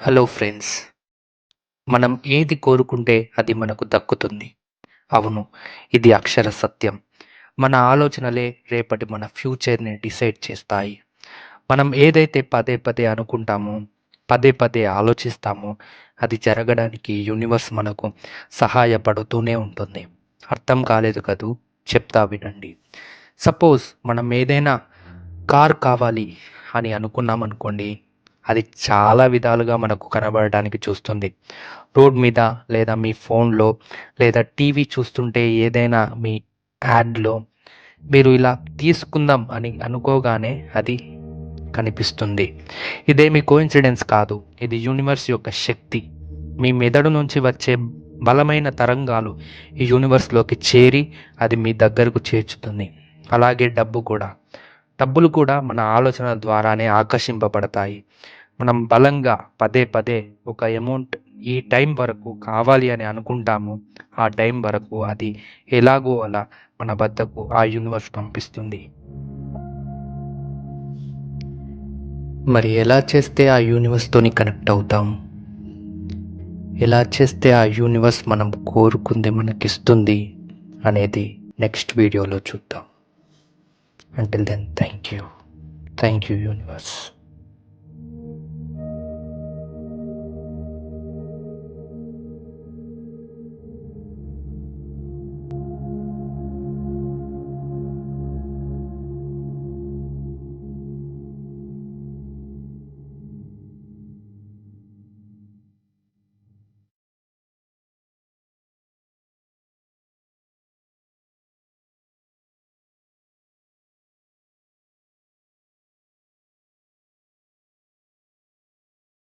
Hello friends. మనం ఏది కోరుకుంటే అది మనకు దక్కుతుంది. అవును, ఇది అక్షర సత్యం. మన ఆలోచనలే రేపటి మన ఫ్యూచర్‌ని డిసైడ్ చేస్తాయి. మనం ఏదైతే పదే పదే అనుకుంటామో, పదే పదే ఆలోచిస్తామో, అది జరగడానికి యూనివర్స్ మనకు సహాయపడుతూనే ఉంటుంది. అర్థం కాలేదు కదూ! చెప్తా వినండి. సపోజ్ మనం ఏదైనా కార్ కావాలి అని అనుకున్నామనుకోండి, అది చాలా విధాలుగా మనకు కనబడడానికి చూస్తుంది. రోడ్ మీద లేదా మీ ఫోన్‌లో లేదా టీవీ చూస్తుంటే ఏదైనా మీ యాడ్‌లో మీరు ఇలా తీసుకుందాం అని అనుకోగానే అది కనిపిస్తుంది. ఇదేమి కోయిన్సిడెన్స్ కాదు. ఇది యూనివర్స్ యొక్క శక్తి. మీ మెదడు నుంచి వచ్చే బలమైన తరంగాలు ఈ యూనివర్స్‌లోకి చేరి అది మీ దగ్గరకు చేర్చుతుంది. అలాగే డబ్బు కూడా. డబ్బులు కూడా మన ఆలోచనల ద్వారానే ఆకర్షింపబడతాయి. మనం బలంగా పదే పదే ఒక అమౌంట్ ఈ టైం వరకు కావాలి అని అనుకుంటాము. ఆ టైం వరకు అది ఎలాగో అలా మన వద్దకు ఆ యూనివర్స్ పంపిస్తుంది. మరి ఎలా చేస్తే ఆ యూనివర్స్‌తోని కనెక్ట్ అవుతాం? ఎలా చేస్తే ఆ యూనివర్స్ మనం కోరుకుంది మనకిస్తుంది అనేది నెక్స్ట్ వీడియోలో చూద్దాం. Until then thank you. Thank you universe.